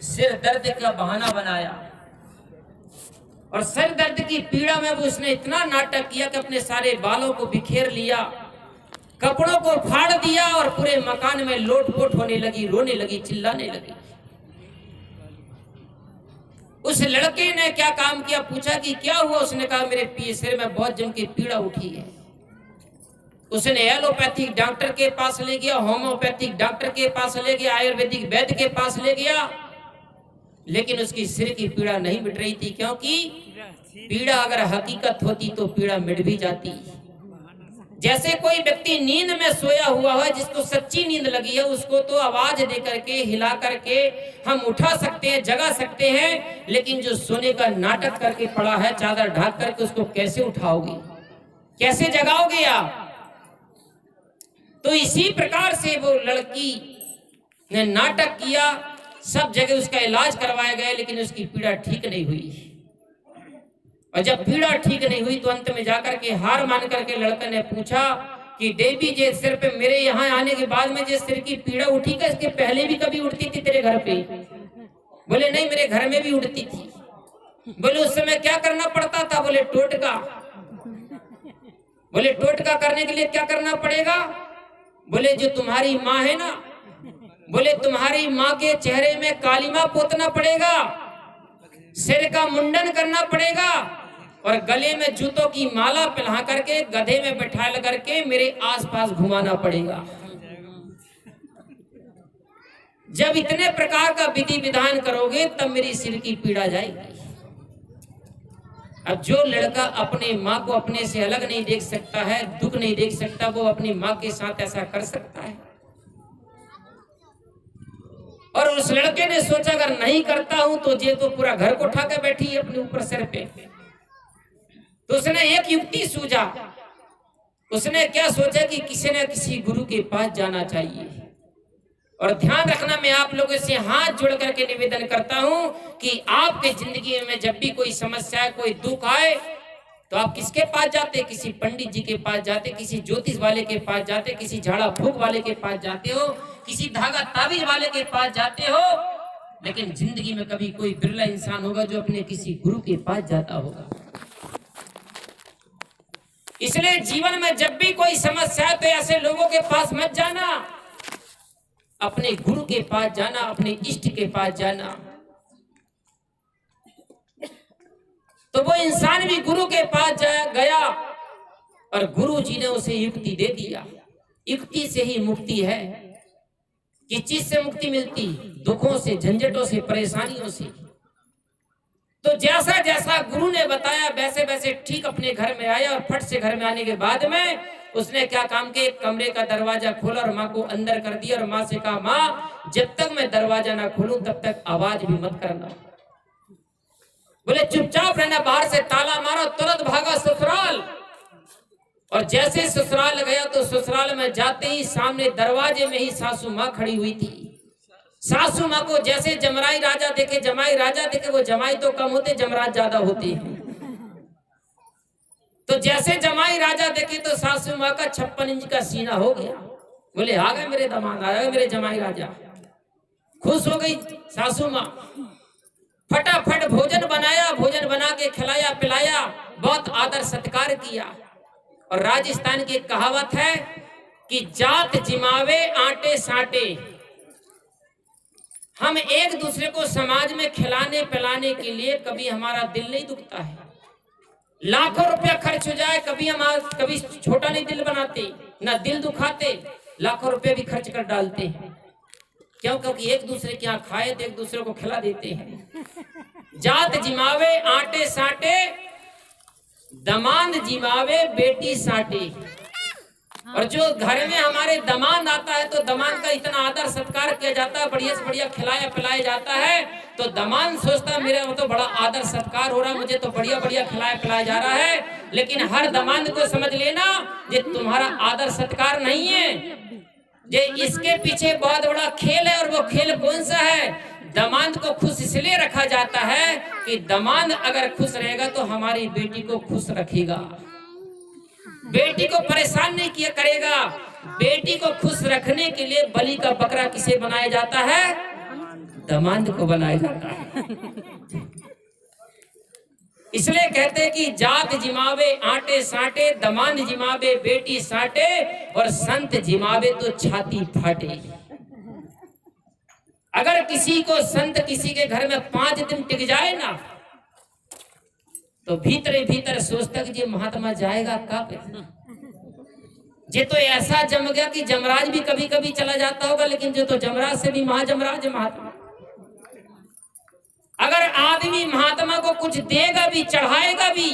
सिर दर्द का बहाना बनाया और सर दर्द की पीड़ा में वो उसने इतना नाटक किया कि अपने सारे बालों को बिखेर लिया, कपड़ों को फाड़ दिया और पूरे मकान में लोटपोट होने लगी, रोने लगी, चिल्लाने लगी। उस लड़के ने क्या काम किया, पूछा कि क्या हुआ। उसने कहा मेरे सिर में बहुत जम की पीड़ा उठी है। उसने एलोपैथिक डॉक्टर के पास ले गया, होम्योपैथिक डॉक्टर के पास ले गया, आयुर्वेदिक वैद्य के पास ले गया, लेकिन उसकी सिर की पीड़ा नहीं मिट रही थी। क्योंकि पीड़ा अगर हकीकत होती तो पीड़ा मिट भी जाती। जैसे कोई व्यक्ति नींद में सोया हुआ है, जिसको सच्ची नींद लगी है, उसको तो आवाज दे करके, हिला करके हम उठा सकते हैं, जगा सकते हैं, लेकिन जो सोने का नाटक करके पड़ा है चादर ढक करके, उसको कैसे उठाओगे, कैसे जगाओगे आप। तो इसी प्रकार से वो लड़की ने नाटक किया, सब जगह उसका इलाज करवाया गया, लेकिन उसकी पीड़ा ठीक नहीं हुई। और जब पीड़ा ठीक नहीं हुई तो अंत में जाकर के हार मान करके लड़का ने पूछा कि देवी जी, सिर पे मेरे यहाँ आने के बाद में जो सिर की पीड़ा उठी, क्या इसके पहले भी कभी उठती थी तेरे घर पे? बोले नहीं, मेरे घर में भी उठती थी। बोले उस समय क्या करना पड़ता था? बोले टोटका। बोले टोटका करने के लिए क्या करना पड़ेगा? बोले जो तुम्हारी माँ है ना, बोले तुम्हारी माँ के चेहरे में कालीमा पोतना पड़ेगा, सिर का मुंडन करना पड़ेगा और गले में जूतों की माला पहना करके गधे में बैठा करके मेरे आसपास घुमाना पड़ेगा। जब इतने प्रकार का विधि विधान करोगे तब मेरी सिर की पीड़ा जाएगी। अब जो लड़का अपने माँ को अपने से अलग नहीं देख सकता है, दुख नहीं देख सकता, वो अपनी माँ के साथ ऐसा कर सकता है? और उस लड़के ने सोचा अगर नहीं करता हूं तो ये तो पूरा घर को उठा के बैठी है अपने ऊपर सिर पे। तो उसने एक युक्ति सूझा। उसने क्या सोचा कि किसी न किसी गुरु के पास जाना चाहिए। और ध्यान रखना, मैं आप लोगों से हाथ जोड़ करके निवेदन करता हूं कि आपके जिंदगी में जब भी कोई समस्या, कोई दुख आए तो आप किसके पास जाते? किसी पंडित जी के पास जाते, किसी ज्योतिष वाले के पास जाते, किसी झाड़ा फूक वाले के पास जाते हो, किसी धागा ताबीज वाले के पास जाते हो, लेकिन जिंदगी में कभी कोई बिरला इंसान होगा जो अपने किसी गुरु के पास जाता होगा। इसलिए जीवन में जब भी कोई समस्या है तो ऐसे लोगों के पास मत जाना, अपने गुरु के पास जाना, अपने इष्ट के पास जाना। तो वो इंसान भी गुरु के पास गया और गुरु जी ने उसे युक्ति दे दिया। युक्ति से ही मुक्ति है। किस चीज से मुक्ति मिलती? दुखों से, झंझटों से, परेशानियों से। तो जैसा जैसा गुरु ने बताया वैसे वैसे ठीक अपने घर में आया और फट से घर में आने के बाद में उसने क्या काम किया, एक कमरे का दरवाजा खोला और माँ को अंदर कर दिया और माँ से कहा, माँ जब तक मैं दरवाजा ना खोलूं तब तक आवाज भी मत करना। बोले चुपचाप रहना, बाहर से ताला मारा, तुरंत भागा ससुराल। और जैसे ससुराल गया तो ससुराल में जाते ही सामने दरवाजे में ही सासू माँ खड़ी हुई थी। सासू माँ को जैसे जमराई राजा देखे, जमाई राजा देखे, वो जमाई तो कम होते, जमराज ज्यादा होते हैं। तो जैसे जमाई राजा देखे तो सासू माँ का 56 इंच का सीना हो गया। बोले आ गए मेरे दामाद, आ गए मेरे जमाई राजा। खुश हो गई सासू माँ, फटाफट भोजन बनाया, भोजन बना के खिलाया पिलाया, बहुत आदर सत्कार किया। और राजस्थान की कहावत है कि जात जिमावे आटे साटे। हम एक दूसरे को समाज में खिलाने पिलाने के लिए कभी हमारा दिल नहीं दुखता है। लाखों रुपया खर्च हो जाए कभी हम कभी छोटा नहीं दिल बनाते, ना दिल दुखाते, लाखों रुपए भी खर्च कर डालते हैं। क्यों? क्योंकि एक दूसरे के यहाँ खाए तो एक दूसरे को खिला देते हैं। जात जिमावे आटे साटे, दमांद जिमावे बेटी साटे। और जो घर में हमारे दमांद आता है तो दमांद का इतना आदर सत्कार किया जाता है, बढ़िया से बढ़िया खिलाया पिलाया जाता है। तो दमांद सोचता है मेरा तो बड़ा आदर सत्कार हो रहा है, मुझे तो बढ़िया बढ़िया खिलाया पिलाया जा रहा है। लेकिन हर दमांद को समझ लेना ये तुम्हारा आदर सत्कार नहीं है, ये इसके पीछे बहुत बड़ा खेल है। और वो खेल कौन सा है? दमांद को खुश इसलिए रखा जाता है कि दमांद अगर खुश रहेगा तो हमारी बेटी को खुश रखेगा, बेटी को परेशान नहीं किया करेगा। बेटी को खुश रखने के लिए बलि का बकरा किसे बनाया जाता है? दामाद को बनाया जाता है। इसलिए कहते हैं कि जात जिमावे आटे साटे, दामाद जिमावे बेटी साटे, और संत जिमावे तो छाती फाटे। अगर किसी को संत किसी के घर में 5 दिन टिक जाए ना, तो भीतर ही भीतर सोचता कि ये महात्मा जाएगा कब। ये तो ऐसा जम गया कि जमराज भी कभी कभी चला जाता होगा, लेकिन जो तो जमराज से भी महाजमराज है महात्मा। अगर आदमी महात्मा को कुछ देगा भी, चढ़ाएगा भी,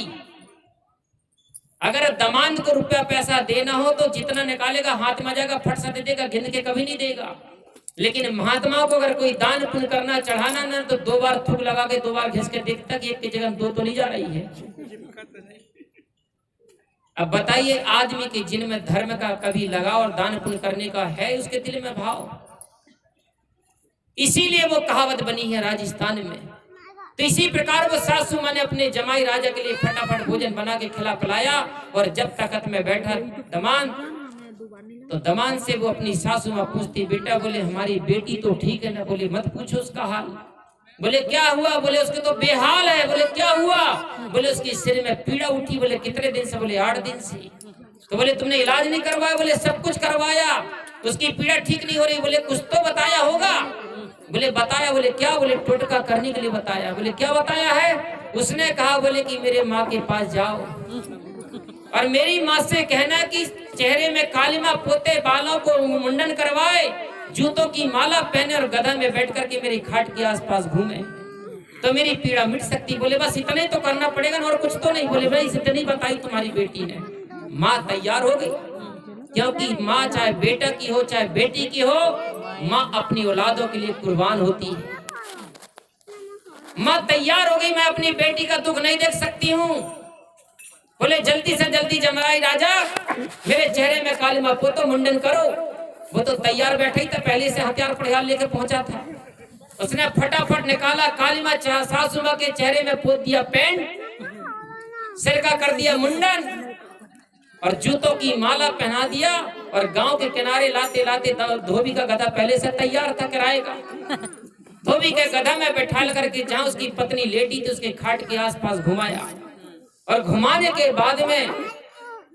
अगर दामाद को रुपया पैसा देना हो तो जितना निकालेगा हाथ में जाएगा, फट सा दे देगा, गिन के कभी नहीं देगा। लेकिन महात्मा को अगर कोई दान पुण्य करना, चढ़ाना ना, तो 2 बार थूक लगा के 2 बार घिस के देखता कि एक की जगह 2 तो नहीं जा रही है। अब बताइए, आदमी के जिन में धर्म का कभी लगाव और दान पुण्य करने का है उसके दिल में भाव। इसीलिए वो कहावत बनी है राजस्थान में। तो इसी प्रकार वो सासू माँ ने अपने जमाई राजा के लिए फटाफट भोजन बना के खिला पिलाया, और जब तख्त में बैठा दामाद, तो दामाद से वो अपनी सासू माँ पूछती, बेटा बोले हमारी बेटी तो ठीक है ना? बोले मत पूछो उसका हाल। बोले क्या हुआ? बोले उसके तो बेहाल है। बोले क्या हुआ? बोले उसके सिर में पीड़ा उठी। बोले कितने दिन से? बोले 8 दिन से। तो बोले तुमने इलाज नहीं करवाया? बोले सब कुछ करवाया, उसकी पीड़ा ठीक नहीं हो रही। बोले कुछ तो बताया होगा? बोले बताया। बोले क्या? बोले टोटका करने के लिए बताया। बोले क्या बताया है? उसने कहा बोले कि मेरे माँ के पास जाओ और मेरी माँ से कहना कि चेहरे में कालिमा पोते, बालों को मुंडन करवाए, जूतों की माला पहने और गधा में बैठ करके मेरी खाट के आसपास घूमे, तो मेरी पीड़ा मिट सकती। बोले बस इतने तो करना पड़ेगा ना, और कुछ तो नहीं? बोले भाई इतनी बताई तुम्हारी बेटी ने। माँ तैयार हो गई, क्योंकि माँ चाहे बेटा की हो चाहे बेटी की हो, माँ अपनी औलादों के लिए कुर्बान होती है। माँ तैयार हो गई, मैं अपनी बेटी का दुख नहीं देख सकती हूँ। बोले जल्दी से जल्दी जमराई राजा मेरे चेहरे में कालिमा पोतो, मुंडन करो। वो तो तैयार बैठा ही था, पहले से हथियार पड़ियार लेकर पहुंचा था। उसने फटाफट निकाला कालिमा, सासू माँ के चेहरे में पोत दिया पेंट, सिर का कर दिया मुंडन और जूतों की माला पहना दिया, और गांव के किनारे लाते लाते धोबी का गधा पहले से तैयार था किराए का। धोबी के गधा में बैठा करके जहां उसकी पत्नी लेटी थी उसके खाट के आसपास घुमाया, और घुमाने के बाद में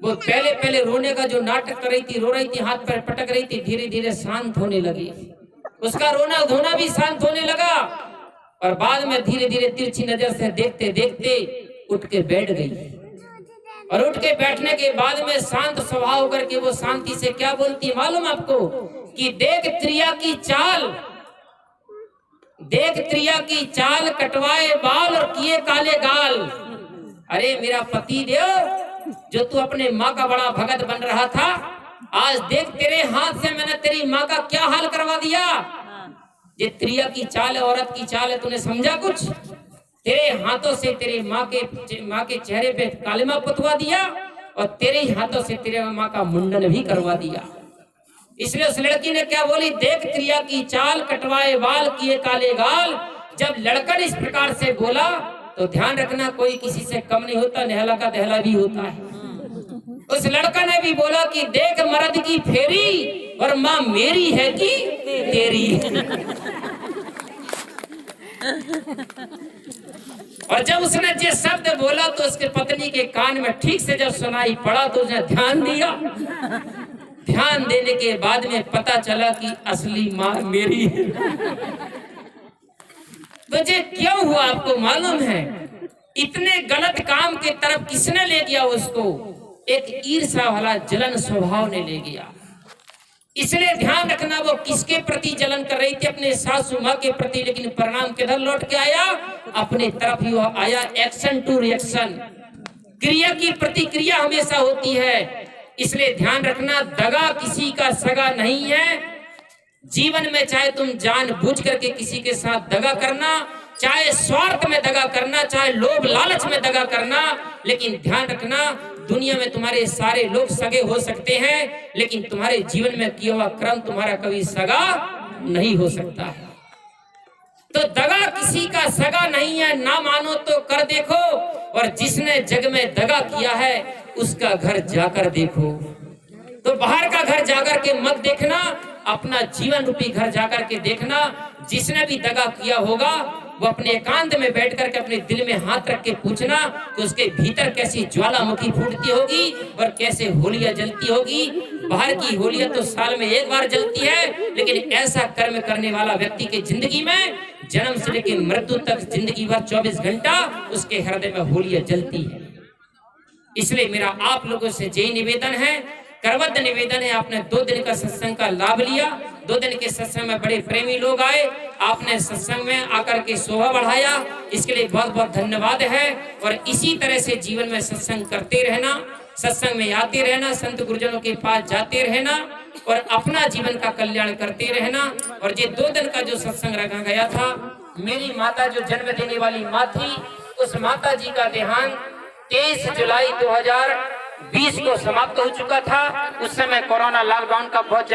वो पहले पहले रोने का जो नाटक कर रही थी, रो रही थी, हाथ पैर पटक रही थी, धीरे धीरे शांत होने लगी। उसका रोना धोना भी शांत होने लगा, और बाद में धीरे धीरे तिरछी नजर से देखते देखते उठ के बैठ गई। और उठ के बैठने के बाद में शांत स्वभाव होकर के वो शांति से क्या बोलती मालूम आपको? कि देख त्रिया की चाल, देख त्रिया की चाल, कटवाए बाल और किए काले गाल। अरे मेरा पति देव, जो तू अपने माँ का बड़ा भगत बन रहा था, आज देख तेरे हाथ से मैंने तेरी माँ का क्या हाल करवा दिया। ये त्रिया की चाल है, औरत की चाल है, तूने समझा कुछ? तेरे हाथों से तेरे माँ के चेहरे पे कालिमा पुतवा दिया, और तेरे ही हाथों से तेरे माँ का मुंडन भी करवा दिया। इसलिए उस लड़की ने क्या बोली? देख त्रिया की चाल, कटवाए बाल किए काले गाल। जब लड़का ने इस प्रकार से बोला तो ध्यान रखना, कोई किसी से कम नहीं होता, नहला का दहला भी होता है। उस लड़का ने भी बोला कि देख मर्द की फेरी, और माँ मेरी है कि तेरी। और जब उसने ये शब्द बोला तो उसके पत्नी के कान में ठीक से जब सुनाई पड़ा तो उसने ध्यान दिया। ध्यान देने के बाद में पता चला कि असली माँ मेरी है। तो ये क्यों हुआ आपको मालूम है? इतने गलत काम के तरफ किसने ले गया उसको? एक ईर्ष्या वाला जलन स्वभाव ने ले गया। इसलिए ध्यान रखना, वो किसके प्रति जलन कर रही थी? अपने सासू माँ के प्रति। लेकिन परिणाम किधर लौट के आया? अपने तरफ ही आया। एक्शन टू रिएक्शन, क्रिया की प्रतिक्रिया हमेशा होती है। इसलिए ध्यान रखना, दगा किसी का सगा नहीं है। जीवन में चाहे तुम जानबूझ करके किसी के साथ दगा करना, चाहे स्वार्थ में दगा करना, चाहे लोभ लालच में दगा करना, लेकिन ध्यान रखना, दुनिया में तुम्हारे सारे लोग सगे हो सकते हैं, लेकिन तुम्हारे जीवन में किया हुआ कर्म तुम्हारा कभी सगा नहीं हो सकता है। तो दगा किसी का सगा नहीं है, ना मानो तो कर देखो, और जिसने जग में दगा किया है उसका घर जाकर देखो। तो बाहर का घर जाकर के मत देखना, अपना जीवन रूपी घर जाकर के देखना। जिसने भी दगा किया होगा वो अपने एकांत में बैठ करके अपने दिल में हाथ रख के पूछना कि उसके भीतर कैसी ज्वालामुखी फूटती होगी और कैसे होलियां जलती होगी। बाहर की होलियां तो साल में एक बार जलती है, लेकिन ऐसा कर्म करने वाला व्यक्ति के जिंदगी में जन्म से लेकर मृत्यु तक जिंदगी भर 24 घंटा उसके हृदय में होलियां जलती है। इसलिए मेरा आप लोगों से यही निवेदन है, करबद्ध निवेदन है, आपने 2 दिन का सत्संग का लाभ लिया। 2 दिन के सत्संग में बड़े प्रेमी लोग आए, आपने सत्संग में आकर के शोभा बढ़ाया, इसके लिए बहुत बहुत धन्यवाद है। और इसी तरह से जीवन में सत्संग करते रहना, सत्संग में आते रहना, संत गुरुजनों के पास जाते रहना और अपना जीवन का कल्याण करते रहना। और ये 2 दिन का जो सत्संग रखा गया था, मेरी माता जो जन्म देने वाली माँ थी, उस माता जी का देहांत 23 जुलाई 2020 को समाप्त हो चुका था। उस समय कोरोना लॉकडाउन का बहुत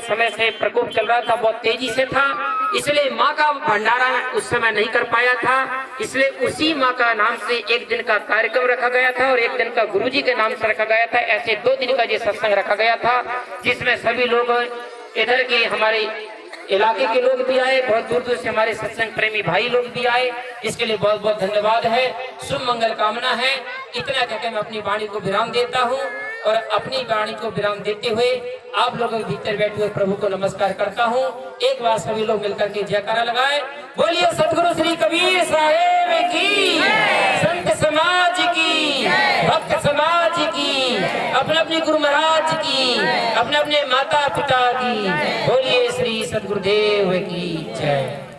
समय से प्रकोप चल रहा था, बहुत तेजी से था, इसलिए माँ का भंडारा उस समय नहीं कर पाया था। इसलिए उसी माँ का नाम से 1 दिन का कार्यक्रम रखा गया था और 1 दिन का गुरुजी के नाम से रखा गया था। ऐसे 2 दिन का ये सत्संग रखा गया था, जिसमें सभी लोग इधर के हमारे इलाके के लोग भी आए, बहुत दूर दूर से हमारे सत्संग प्रेमी भाई लोग भी आए, इसके लिए बहुत बहुत धन्यवाद है, शुभ मंगल कामना है। इतना कहकर मैं अपनी वाणी को विराम देता हूँ और अपनी वाणी को विराम देते हुए आप लोगों के भीतर बैठे हुए प्रभु को नमस्कार करता हूँ। एक बार सभी लोग मिलकर के जयकारा लगाए, बोलिए सतगुरु श्री कबीर साहेब की, संत समाज की, भक्त समाज की, अपने अपने गुरु महाराज की, अपने अपने माता पिता की, बोलिए श्री सतगुरुदेव की जय।